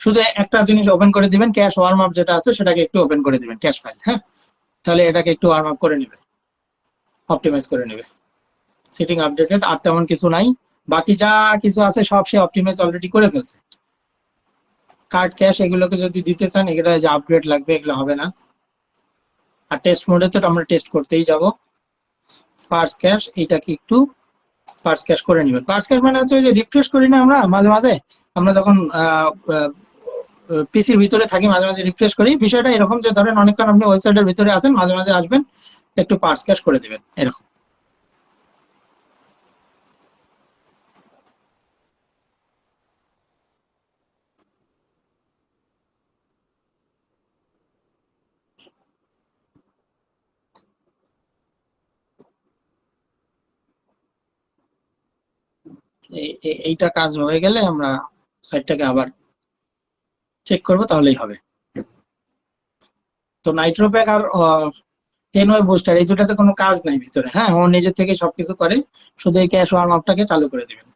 শুধু একটা জিনিস ওপেন করে দিবেন, ক্যাশ ওয়ার্ম আপ যেটা আছে সেটাকে একটু ওপেন করে দিবেন, ক্যাশ ফাইল। হ্যাঁ, তাহলে এটাকে একটু ওয়ার্ম আপ করে নেবে, অপটিমাইজ করে নেবে। সেটিং আপডেটেড, আর তেমন কিছু নাই। বাকি যা কিছু আছে সব সে অপটিমাইজ অলরেডি করে ফেলছে। কার্ড ক্যাশ এগুলোকে যদি দিতে চান, এগুলো যে আপগ্রেড লাগবে, এগুলো হবে না। আর টেস্ট মোডে তো আমরা টেস্ট করতেই যাব। পার্স ক্যাশ, এইটাকে একটু পার্স ক্যাশ করে নেবেন। পার্স ক্যাশ মানে হচ্ছে যে রিফ্রেশ করি না আমরা মাঝে মাঝে, আমরা যখন পিসির ভিতরে থাকি মাঝে মাঝে রিফ্রেশ করি, বিষয়টা এরকম যে ধরেন অনেকক্ষণ আপনি ওয়েবসাইটের ভিতরে আছেন, মাঝে মাঝে আসবেন, একটু পার্স ক্যাশ করে দিবেন, এরকম। এইটা কাজ হয়ে গেলে আমরা সাইটটাকে আবার চেক করবো, তাহলেই হবে। তো নাইট্রো প্যাক আর 10 ওয়ে বুস্টার, এই দুটাতে কোনো কাজ নাই ভিতরে। হ্যাঁ, ও নিজের থেকে সবকিছু করে, শুধু এই ক্যাশ ওয়ার্ম আপটাকে চালু করে দিবেন।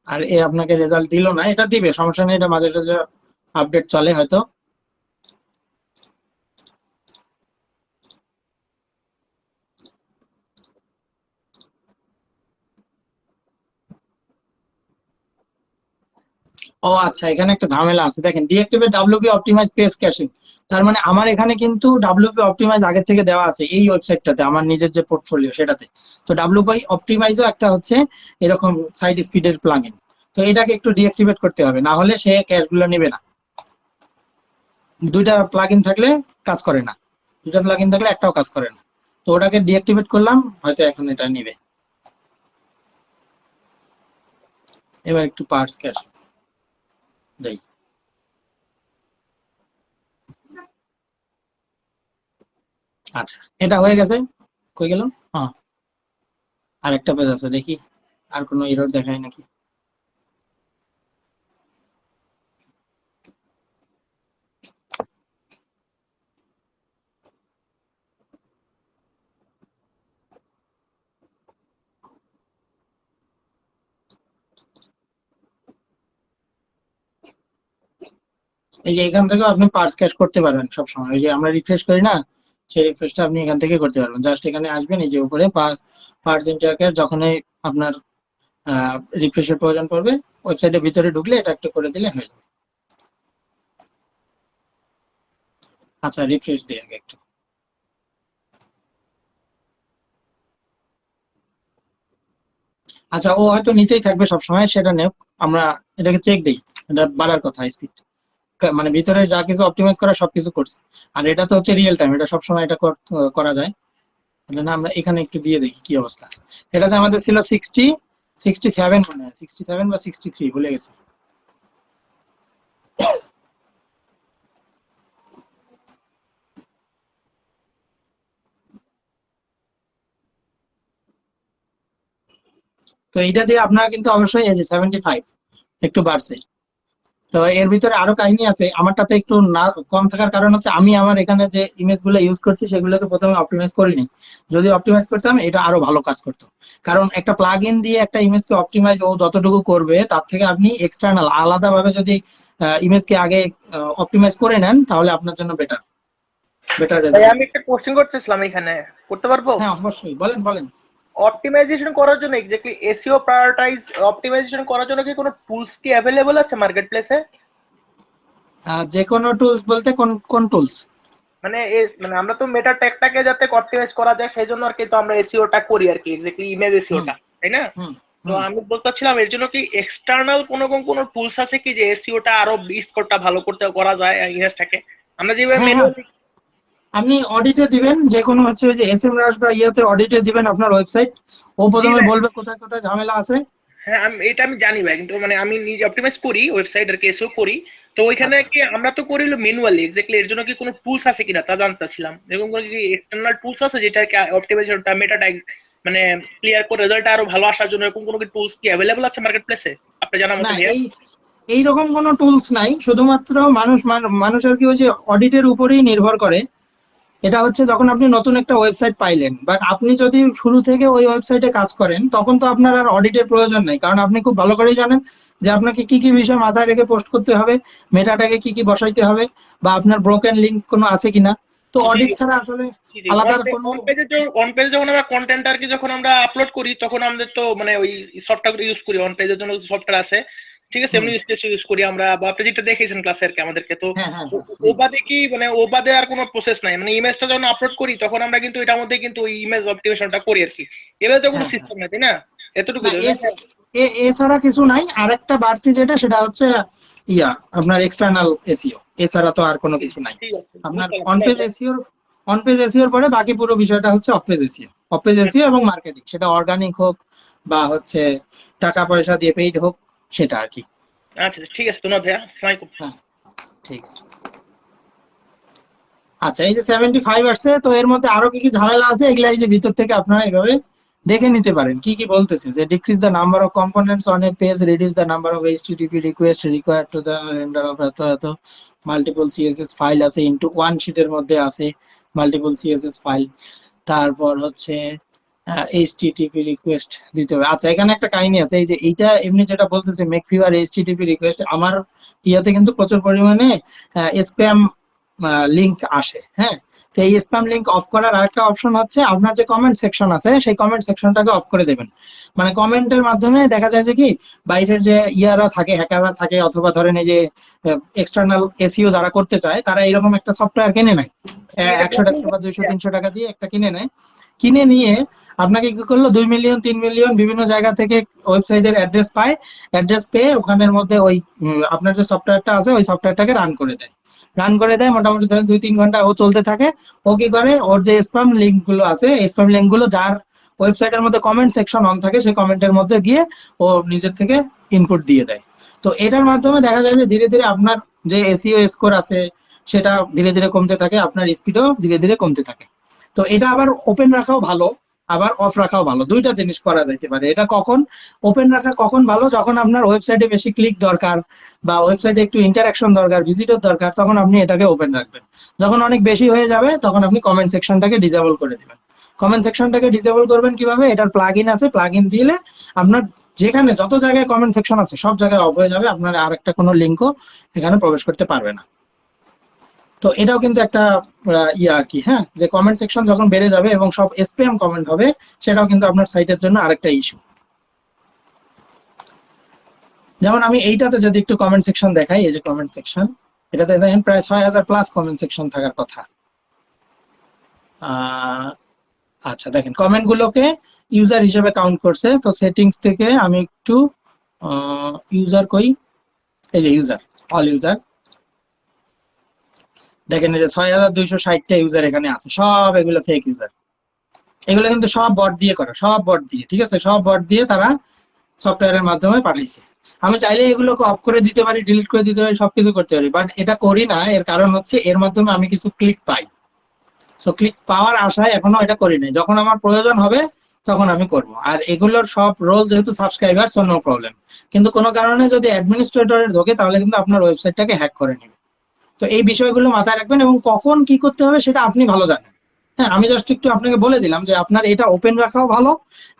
আর এ আপনাকে রেজাল্ট দিল না, এটা দিবে, সমস্যা নেই, এটা মাঝে সাঝে আপডেট চলে হয়তো। ও আচ্ছা, এখানে একটা ঝামেলা আছে, দেখেন ডিঅ্যাক্টিভেট ডাব্লিউপি অপটিমাইজ পেজ ক্যাশিং। তার মানে আমার এখানে কিন্তু ডাব্লিউপি অপটিমাইজ আগে থেকে দেওয়া আছে এই ওয়েবসাইটটাতে, আমার নিজের যে পোর্টফোলিও সেটাতে। তো ডাব্লিউপি অপটিমাইজও একটা হচ্ছে এরকম সাইট স্পিডের প্লাগইন। তো এটাকে একটু ডিঅ্যাক্টিভেট করতে হবে, না হলে সে ক্যাশগুলো নেবে না। দুইটা প্লাগইন থাকলে কাজ করে না, দুইটা প্লাগইন থাকলে একটাও কাজ করে না। তো ওটাকে ডিঅ্যাক্টিভেট করলাম, হয়তো এখন এটা নিবে। এবার একটু পার্টস ক্যাশ দেই। আচ্ছা, এটা হয়ে গেছে। কই গেল? হ্যাঁ, আরেকটা পেজ আছে, দেখি আর কোনো এরর দেখায় নাকি। এই যে এখান থেকে আপনি পার্স ক্যাশ করতে পারবেন সবসময়, ওই যে আমরা রিফ্রেশ করি না, সেই রিফ্রেশটা আপনি এখান থেকে করতে পারবেন। জাস্ট এখানে আসবেন, এই যে উপরে পার্স ইন্টার যখনই আপনার রিফ্রেশের প্রয়োজন পড়বে, ওয়েবসাইটের ভিতরে ঢুকলে এটা একটু করে দিলে হয়ে যাবে। আচ্ছা, রিফ্রেশ দিয়ে আগে একটু। আচ্ছা, ও হয়তো নিতেই থাকবে সবসময়, সেটা নেই। আমরা এটাকে চেক দিই, এটা বাড়ার কথা স্পিড, মানে ভিতরে যা কিছু অপটিমাইজ করা সবকিছু করছে। আর এটা তো হচ্ছে রিয়েল টাইম, এটা সবসময় এটা করা যায়। তাহলে না, আমরা এখানে একটু দিয়ে দেখি কি অবস্থা। এটাতে আমাদের ছিল 67, মনে হয় 67 বা 63, ভুলে গেছি। তো এইটা দিয়ে আপনারা কিন্তু অবশ্যই এই যে 75 একটু বাড়ছে। তো এর ভিতরে আরো কাহিনী আছে, আমারটাতে একটু না কম থাকার কারণ হচ্ছে আমি আমার এখানে যে ইমেজ গুলো ইউজ করছি সেগুলোকে প্রথমে অপটিমাইজ করিনি। যদি অপটিমাইজ করতাম এটা আরো ভালো কাজ করতো। কারণ একটা প্লাগ ইন দিয়ে একটা ইমেজকে অপটিমাইজ ও যতটুকু করবে তার থেকে আপনি এক্সটার্নাল আলাদাভাবে যদি ইমেজকে আগে অপটিমাইজ করে নেন তাহলে আপনার জন্য বেটার বেটার ভাই রেজাল্ট। আমি একটা কোশ্চেন করতেছিলাম এখানে, করতে পারবো? হ্যাঁ অবশ্যই, বলেন বলেন। অপটিমাইজেশন করার জন্য এক্স্যাক্টলি এসইও প্রায়োরিটাইজ অপটিমাইজেশন করার জন্য কি কোনো টুলস কি অ্যাভেলেবল আছে মার্কেট প্লেসে? যে কোনো টুলস বলতে কোন কোন টুলস? মানে মানে আমরা তো মেটা ট্যাগটাকে যাতে অপটিমাইজ করা যায় সেই জন্য আর কি তো আমরা এসইওটা করি আর কি, এক্স্যাক্টলি ইমেজ হুম এসইওটা, তাই না? হুম তো হুম। আমি বলতে চাচ্ছিলাম এর জন্য কি এক্সটার্নাল কোনো টুলস আছে কি যে এসইওটা আরো স্কোরটা ভালো করতে করা যায় ইমেজটাকে আমরা যেভাবে হ্যাঁ হ্যাঁ, ম্যানুয়ালি। আপনি অডিটে দিবেন যে কোনো হচ্ছে ওই যে এসএম রাশ বা ইয়েতে অডিটে দিবেন আপনার ওয়েবসাইট, ও জি প্রথমে ভাই, বলবে কোথায় কোথায় ঝামেলা আছে। হ্যাঁ এটা আমি জানি ভাই, কিন্তু মানে আমি নিজে অপটিমাইজ করি ওয়েবসাইট আর কেসও করি। তো ওইখানে আচ্ছা, কি আমরা তো করি হলো ম্যানুয়ালি, এক্স্যাক্টলি এর জন্য কি কোনো টুলস আছে কিনা তা জানতে ছিলাম, এরকম কোনো যে এক্সটার্নাল টুলস আছে যেটা কি অপটিমাইজেশনটা মেটা ট্যাগ মানে ক্লিয়ার করে রেজাল্ট আরো ভালো আসার জন্য এরকম কোনো কি টুলস কি অ্যাভেলেবল আছে মার্কেট প্লেসে আপনি জানার না মতে ভাইয়া? এই এইরকম কোনো টুলস নাই, শুধুমাত্র মানুষ আর কি ওই যে অডিটের উপরেই নির্ভর করে। এটা হচ্ছে যখন আপনি নতুন একটা ওয়েবসাইট পাইলেন, বাট আপনি যদি শুরু থেকে ওই ওয়েবসাইটে কাজ করেন তখন তো আপনার আর অডিটের প্রয়োজন নেই, কারণ আপনি খুব ভালো করেই জানেন যে আপনাকে কি কি বিষয় মাথায় রেখে পোস্ট করতে হবে, মেটাটাকে কি কি বসাইতে হবে, বা আপনার ব্রোকেন লিঙ্ক কোনো আছে কিনা। তো জি অডিট ছাড়া আসলে জি জি, আলাদা কোনো। অন পেজে যখন আমরা কন্টেন্ট আর কি যখন আমরা আপলোড করি তখন আমাদের তো মানে ওই সফটওয়্যার ইউজ করি, অন পেজের জন্য সফটওয়্যার আছে, ঠিক আছে, হুম, এমনি ইউজ করি আমরা, বা আপনি যেটা দেখেছেন ক্লাসে আর কি আমাদেরকে। তো হ্যাঁ হ্যাঁ ও হ্যাঁ, ও জি। বাদে কি মানে ও বাদে আর কোনো প্রসেস নাই, মানে ইমেজটা যখন আপলোড করি তখন আমরা কিন্তু এটার মধ্যে কিন্তু ওই ইমেজ অপটিমাইজেশনটা করি আর কি, এবার তো কোনো হ্যাঁ হ্যাঁ, সিস্টেম নাই তাই না? এতটুকু না তাই না? এছাড়া কিছু নাই। আরেকটা বাড়তি যেটা সেটা হচ্ছে ইয়া আপনার এক্সটার্নাল এসইও, এছাড়া তো আর কোনো কিছু নাই। ঠিক আছে, আপনার বুঝতে অন পেজ পারলাম। এসইওর পরে বাকি পুরো বিষয়টা হচ্ছে of page SEO. Of page SEO এবং মার্কেটিং, সেটা অর্গানিক হোক বা হচ্ছে টাকা পয়সা দিয়ে পেইড হোক, সেটা আর কি। আচ্ছা আচ্ছা, ঠিক আছে, ধন্যবাদ ভাইয়া, আসসালামু আলাইকুম। হ্যাঁ, ঠিক আছে। আচ্ছা, এই যে 75 আসছে, তো এর মধ্যে আরো কি কি ঝামেলা আছে এগুলা এই যে ভিতর থেকে আপনারা এভাবে দেখে নিতে পারেন কি কি বলতেছে, যে decrease the number of components on a page, reduce the number of HTTP request required to the endure of এত এত মাল্টিপল সিএসএস ফাইল আছে ইনটু ওয়ান শিটের মধ্যে আছে মাল্টিপল সিএসএস ফাইল। তারপর হচ্ছে এইচটিটিপি রিকোয়েস্ট দিতে হবে। আচ্ছা, এখানে একটা কাহিনী আছে, এই যে এইটা এমনি যেটা বলতেছে মেক ফিউর এইচটিটিপি রিকোয়েস্ট, আমার ইয়াতে কিন্তু প্রচুর পরিমাণে স্প্যাম লিংক আসে। হ্যাঁ, তো এই স্প্যাম লিংক অফ করার আরেকটা অপশন হচ্ছে আপনার যে কমেন্ট সেকশন আছে সেই কমেন্ট সেকশনটাকে অফ করে দেবেন। মানে কমেন্টের মাধ্যমে দেখা যায় যে কি বাইরের যে ইয়ারা থাকে, হ্যাকাররা থাকে, অথবা ধরেন এই যে এক্সটার্নাল এসইও যারা করতে চায় তারা এরকম একটা সফটওয়্যার কিনে নেয়, জি, এটা 100-150 বা 200-300 টাকা দিয়ে একটা কিনে নেয়। কিনে নিয়ে আপনাকে কি করলো, 2 মিলিয়ন 3 মিলিয়ন বিভিন্ন জায়গা থেকে ওয়েবসাইটের অ্যাড্রেস পায়, অ্যাড্রেস পেয়ে ওখানের মধ্যে ওই আপনার যে সফটওয়্যারটা আছে ওই সফটওয়্যারটাকে রান করে দেয় মোটামুটি ধরেন 2-3 ঘন্টা ও চলতে থাকে। ও কি করে, ওর যে স্প্যাম লিঙ্ক গুলো আছে এই স্প্যাম লিঙ্ক গুলো যার ওয়েবসাইটের মধ্যে কমেন্ট সেকশন অন থাকে সেই কমেন্টের মধ্যে গিয়ে ও নিজের থেকে ইনপুট দিয়ে দেয়। তো এটার মাধ্যমে দেখা যায় যে ধীরে ধীরে আপনার যে এসইও স্কোর আছে সেটা ধীরে ধীরে কমতে থাকে, আপনার স্পিডও ধীরে ধীরে কমতে থাকে। তো এটা আবার ওপেন রাখাও ভালো, আবার অফ রাখাও ভালো, দুইটা জিনিস করা যাইতে পারে। এটা কখন ওপেন রাখা কখন ভালো, যখন আপনার ওয়েবসাইটে বেশি ক্লিক দরকার বা ওয়েবসাইটে একটু ইন্টারাকশন দরকার, ভিজিটর দরকার, তখন আপনি এটাকে ওপেন রাখবেন। যখন অনেক বেশি হয়ে যাবে তখন আপনি কমেন্ট সেকশনটাকে ডিসেবল করে দিবেন। কমেন্ট সেকশনটাকে ডিসেবল করবেন কিভাবে, এটার প্লাগ ইন আছে, প্লাগ ইন দিলে আপনার যেখানে যত জায়গায় কমেন্ট সেকশন আছে সব জায়গায় অফ হয়ে যাবে, আপনার আর একটা কোনো লিঙ্কও এখানে প্রবেশ করতে পারবে না। তো এটাও কিন্তু একটা ইয়া আর কি, হ্যাঁ, যে কমেন্ট সেকশন যখন বেড়ে যাবে এবং সব স্প্যাম কমেন্ট হবে সেটাও কিন্তু আপনার সাইটের জন্য আরেকটা ইস্যু। যেমন আমি এইটাতে যদি একটু কমেন্ট সেকশন দেখাই, এই যে কমেন্ট সেকশন, এটাতে দেখেন প্রায় 6000+ কমেন্ট সেকশন থাকার কথা। আচ্ছা, দেখেন কমেন্ট গুলোকে ইউজার হিসেবে কাউন্ট করছে। তো সেটিংস থেকে আমি একটু ইউজার কই, এই যে ইউজার, অল ইউজার, দেখেন এই যে 6260টা ইউজার এখানে আছে, সব এগুলো ফেক ইউজার। এগুলো কিন্তু সব বট দিয়ে করা, সব বট দিয়ে, ঠিক আছে, সব বট দিয়ে তারা সফটওয়্যারের মাধ্যমে পাঠাইছে। আমি চাইলে এগুলোকে অফ করে দিতে পারি, ডিলিট করে দিতে পারি, সবকিছু করতে পারি, বাট এটা করি না। এর কারণ হচ্ছে এর মাধ্যমে আমি কিছু ক্লিক পাই। সো ক্লিক পাওয়ার আশায় এখনো এটা করি নাই। যখন আমার প্রয়োজন হবে তখন আমি করব। আর এগুলোর সব রোল যেহেতু সাবস্ক্রাইবার, সো নো প্রবলেম। কিন্তু কোনো কারণে যদি অ্যাডমিনিস্ট্রেটরের ঢোকে তাহলে কিন্তু আপনার ওয়েবসাইটটাকে হ্যাক করে নেবে। তো এই বিষয়গুলো মাথায় রাখবেন এবং কখন কি করতে হবে সেটা আপনি ভালো জানেন। হ্যাঁ, আমি জাস্ট একটু আপনাকে বলে দিলাম যে আপনার এটা ওপেন রাখাও ভালো,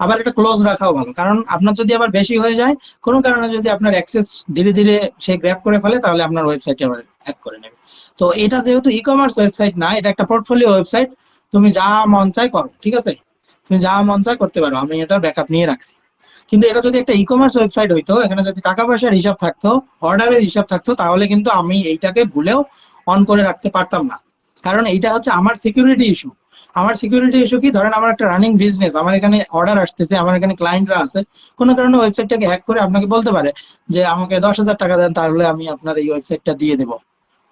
আবার এটা ক্লোজ রাখাও ভালো। কারণ আপনার যদি আবার বেশি হয়ে যায়, কোনো কারণে যদি আপনার অ্যাক্সেস ধীরে ধীরে সে গ্র্যাব করে ফেলে, তাহলে আপনার ওয়েবসাইটে আবার হ্যাক করে নেবে। তো এটা যেহেতু ই কমার্স ওয়েবসাইট না, এটা একটা পোর্টফোলিও ওয়েবসাইট। তুমি যা মন চায় করো, ঠিক আছে? তুমি যা মন চায় করতে পারো, আমি এটা ব্যাকআপ নিয়ে রাখছি। কিন্তু এটা যদি একটা ই কমার্স ওয়েবসাইট হইতো, এখানে যদি টাকা পয়সার হিসাব থাকতো, অর্ডারের হিসাব থাকতো, তাহলে কিন্তু আমি এইটাকে ভুলেও অন করে রাখতে পারতাম না। কারণ এইটা হচ্ছে আমার সিকিউরিটি ইস্যু। আমার সিকিউরিটি ইস্যু কি, ধরেন আমার একটা রানিং বিজনেস, আমার এখানে অর্ডার আসতেছে, আমার এখানে ক্লায়েন্টরা আছে, কোনো কারণে ওয়েবসাইটটাকে হ্যাক করে আপনাকে বলতে পারে যে আমাকে 10,000 টাকা দেন, তাহলে আমি আপনার এই ওয়েবসাইটটা দিয়ে দেবো।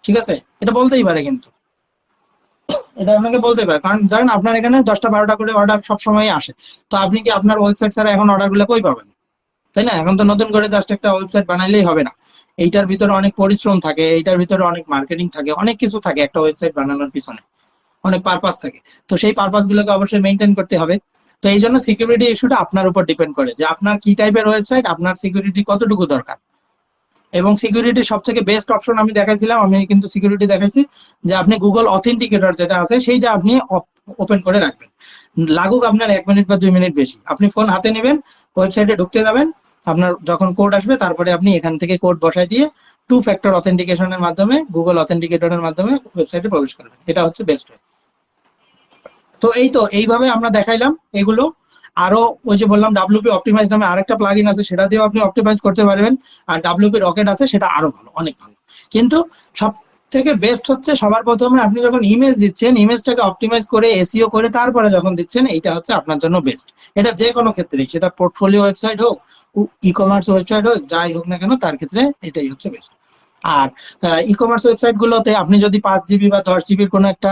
ঠিক আছে, এটা বলতেই পারে, কিন্তু এটা আপনাকে বলতে পারে। কারণ ধরেন আপনার এখানে 10টা 12টা করে অর্ডার সবসময় আসে, তো আপনি কি আপনার ওয়েবসাইট ছাড়া এখন অর্ডার গুলো কই পাবেন? তাই না? এখন তো নতুন করে জাস্ট একটা ওয়েবসাইট বানাইলেই হবে না। এইটার ভিতরে অনেক পরিশ্রম থাকে, এইটার ভিতরে অনেক মার্কেটিং থাকে, অনেক কিছু থাকে একটা ওয়েবসাইট বানানোর পিছনে, অনেক পারপাস থাকে। তো সেই পারপাস গুলোকে অবশ্যই মেনটেন করতে হবে। তো এই জন্য সিকিউরিটি ইস্যুটা আপনার উপর ডিপেন্ড করে যে আপনার কি টাইপের ওয়েবসাইট, আপনার সিকিউরিটি কতটুকু দরকার। এবং সিকিউরিটির সবথেকে বেস্ট অপশন আমি দেখাইছিলাম, আমি কিন্তু সিকিউরিটি দেখাইছি যে আপনি গুগল অথেন্টিকেটর যেটা আছে সেইটা আপনি ওপেন করে রাখবেন। লাগুক আপনার 1 মিনিট বা 2 মিনিট বেশি, আপনি ফোন হাতে নেবেন, ওয়েবসাইটে ঢুকতে যাবেন, আপনার যখন কোড আসবে তারপরে আপনি এখান থেকে কোড বসাই দিয়ে 2 ফ্যাক্টর অথেন্টিকেশনের মাধ্যমে, গুগল অথেন্টিকেটরের মাধ্যমে ওয়েবসাইটে প্রবেশ করবেন। এটা হচ্ছে বেস্ট ওয়ে। তো এই তো এইভাবে আমরা দেখাইলাম এগুলো। আরো ওই যে বললাম ডাব্লিউপি অপটিমাইজ নামে আরেকটা প্লাগইন আছে, সেটা দিয়েও আপনি অপটিমাইজ করতে পারবেন। আর ডাব্লিউপি রকেট আছে, সেটা আরো ভালো, অনেক ভালো। কিন্তু সব থেকে বেস্ট হচ্ছে সবার প্রথমে আপনি যখন ইমেজ দিচ্ছেন, ইমেজটাকে অপটিমাইজ করে এসইও করে তারপরে যখন দিচ্ছেন, এইটা হচ্ছে আপনার জন্য বেস্ট। এটা যে কোনো ক্ষেত্রেই, সেটা পোর্টফোলিও ওয়েবসাইট হোক, ই কমার্স ওয়েবসাইট হোক, যাই হোক না কেন, তার ক্ষেত্রে এটাই হচ্ছে বেস্ট। আর ই কমার্স ওয়েবসাইট গুলোতে আপনি যদি 5 জিবি বা 10 জিবির কোনো একটা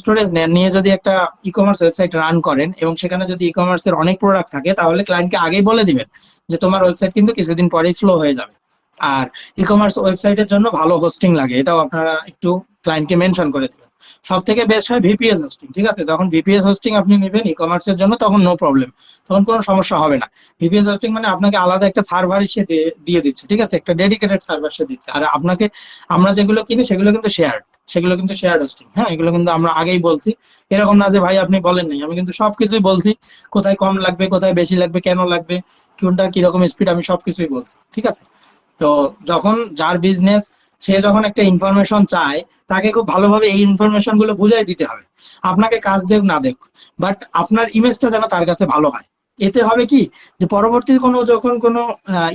স্টোরেজ নেন, নিয়ে যদি একটা ই কমার্স ওয়েবসাইট রান করেন এবং সেখানে যদি ই কমার্সের অনেক প্রোডাক্ট থাকে, তাহলে ক্লায়েন্টকে আগেই বলে দিবেন যে তোমার ওয়েবসাইট কিন্তু কিছুদিন পরেই স্লো হয়ে যাবে। আর ই কমার্স ওয়েবসাইটের জন্য ভালো হোস্টিং লাগে, এটাও আপনারা একটু ক্লায়েন্টকে মেনশন করে দিবেন। সব থেকে বেস্ট হয় ভিপিএস হোস্টিং। ঠিক আছে, যখন ভিপিএস হোস্টিং আপনি নেবেন ই কমার্সের জন্য, তখন নো প্রবলেম, তখন কোনো সমস্যা হবে না। ভিপিএস হোস্টিং মানে আপনাকে আলাদা একটা সার্ভার সে দিয়ে দিচ্ছে, ঠিক আছে, একটা ডেডিকেটেড সার্ভার সে দিচ্ছে। আর আপনাকে, আমরা যেগুলো কিনি সেগুলো কিন্তু শেয়ার্ড, সেগুলো কিন্তু শেয়ার্ড হোস্টিং। হ্যাঁ, এগুলো কিন্তু আমরা আগেই বলছি, এরকম না যে ভাই আপনি বলেন নাই, আমি কিন্তু সবকিছুই বলছি, কোথায় কম লাগবে, কোথায় বেশি লাগবে, কেন লাগবে, কোনটা কিরকম স্পিড, আমি সবকিছুই বলছি। ঠিক আছে, তো যখন যার বিজনেস, সে যখন একটা ইনফরমেশন চায়, তাকে খুব ভালোভাবে এই ইনফরমেশন গুলো বুঝাই দিতে হবে। আপনাকে কাজ দেখ না দেখ, বাট আপনার ইমেজটা যেন তার কাছে ভালো হয়। এতে হবে কি, যে পরবর্তী কোনো, যখন কোনো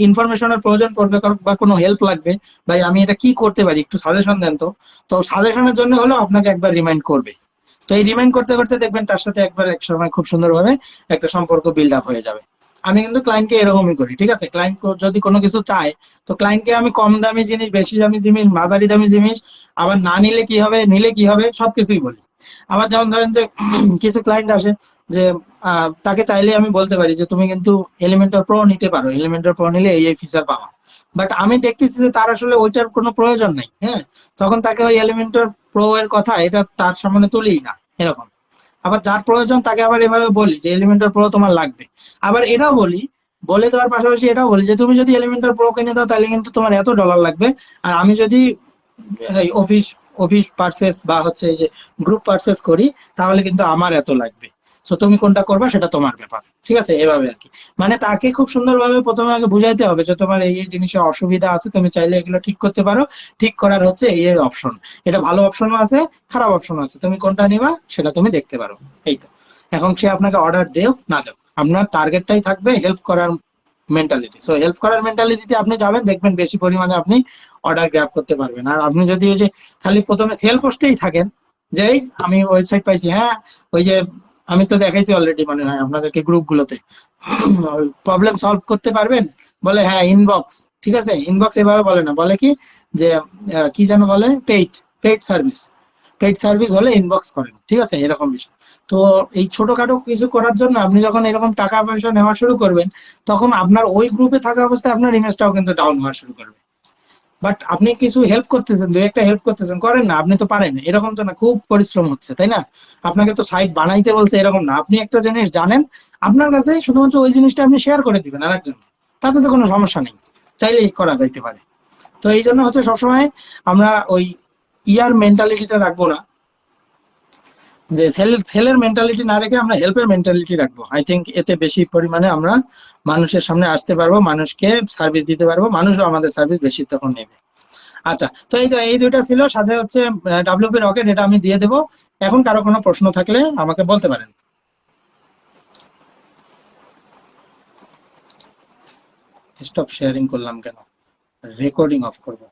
ইনফরমেশনের প্রয়োজন পড়বে বা কোনো হেল্প লাগবে, ভাই আমি এটা কি করতে পারি, একটু সাজেশন দেন তো, তো সাজেশনের জন্য হলেও আপনাকে একবার রিমাইন্ড করবে। তো এই রিমাইন্ড করতে করতে দেখবেন তার সাথে একবার এক সময় খুব সুন্দরভাবে একটা সম্পর্ক বিল্ড আপ হয়ে যাবে। আমি কিন্তু ক্লায়েন্টকে এরকমই করি। ঠিক আছে, ক্লায়েন্ট যদি কোনো কিছু চায়, তো ক্লায়েন্টকে আমি কম দামি জিনিস, বেশি দামি জিনিস, মাঝারি দামি জিনিস, আবার না নিলে কি হবে, নিলে কি হবে, সবকিছুই বলি। আবার যেমন ধরেন যে কিছু ক্লায়েন্ট আসে যে তাকে চাইলে আমি বলতে পারি যে তুমি কিন্তু এলিমেন্টর প্রো নিতে পারো, এলিমেন্টর প্রো নিলে এই ফিচার পাওয়া। বাট আমি দেখতেছি যে তার আসলে ওইটার কোনো প্রয়োজন নেই। হ্যাঁ, তখন তাকে ওই এলিমেন্টর প্রো এর কথা এটা তার সামনে তুলিই না, এরকম। আবার যার প্রয়োজন তাকে আবার এভাবে বলি যে এলিমেন্টর প্রো তোমার লাগবে। আবার এটাও বলি, বলে দেওয়ার পাশাপাশি এটাও বলি যে তুমি যদি এলিমেন্টর প্রো কিনে দাও, তাহলে কিন্তু তোমার $এত লাগবে। আর আমি যদি অফিস অফিস পারচেস বা হচ্ছে এই যে গ্রুপ পারচেস করি, তাহলে কিন্তু আমার এত লাগবে। সো তুমি কোনটা করবা সেটা তোমার ব্যাপার। ঠিক আছে, এভাবে আর কি। মানে তাকে খুব সুন্দরভাবে প্রথমে আগে বুঝাইতে হবে যে তোমার এই এই জিনিসে অসুবিধা আছে, তুমি চাইলে এগুলো ঠিক করতে পারো, ঠিক করার হচ্ছে এই এই অপশন। এটা ভালো অপশনও আছে, খারাপ অপশনও আছে, তুমি কোনটা নিবা সেটা তুমি দেখতে পারো। এই তো। এখন সে আপনাকে অর্ডার দেও না দেও, আপনার টার্গেটটাই থাকবে হেল্প করার মেন্টালিটি। সো হেল্প করার মেন্টালিটিতে আপনি যাবেন, দেখবেন বেশি পরিমাণে আপনি অর্ডার গ্র্যাব করতে পারবেন। আর আপনি যদি ওই যে খালি প্রথমে সেল পোস্টেই থাকেন, যে এই আমি ওয়েবসাইট পাইছি, হ্যাঁ ওই যে আমি তো দেখাইছি অলরেডি মনে হয় আপনাদেরকে গ্রুপগুলোতে, প্রবলেম সলভ করতে পারবেন, বলে হ্যাঁ ইনবক্স। ঠিক আছে, ইনবক্স এভাবে বলে না, বলে কি যে কি যেন বলে, paid paid service, paid service হলে ইনবক্স করেন। ঠিক আছে, এরকম বিষয়। তো এই ছোটখাটো কিছু করার জন্য আপনি যখন এরকম টাকা পয়সা নেওয়া শুরু করবেন, তখন আপনার ওই গ্রুপে থাকা অবস্থায় আপনার ইমেজটাও কিন্তু ডাউন হওয়া শুরু করবে। বাট আপনি কিছু হেল্প করতেছেন, দুই একটা হেল্প করতেছেন, করেন না, আপনি তো পারেন, এরকম তো না খুব পরিশ্রম হচ্ছে, তাই না? আপনাকে তো সাইট বানাইতে বলছে এরকম না, আপনি একটা জিনিস জানেন, আপনার কাছে শুধুমাত্র ওই জিনিসটা আপনি শেয়ার করে দিবেন আরেকজনকে, তাতে তো কোনো সমস্যা নেই, চাইলেই করা যাইতে পারে। তো এই জন্য হচ্ছে সবসময় আমরা ওই ইয়ার মেন্টালিটিটা রাখবো না, যে সেলের মেন্টালিটি না রেখে আমরা হেল্পের মেন্টালিটি রাখবো। আই থিঙ্ক এতে বেশি পরিমাণে আমরা মানুষের সামনে আসতে পারবো, মানুষকে সার্ভিস দিতে পারবো, মানুষও আমাদের সার্ভিস বেশি তখন নেবে। আচ্ছা, তো এই দুইটা ছিল, সাথে হচ্ছে ডাব্লিউপি রকেট, এটা আমি দিয়ে দেবো। এখন কারো কোনো প্রশ্ন থাকলে আমাকে বলতে পারেন। স্টপ শেয়ারিং করলাম কেন? রেকর্ডিং অফ করবো।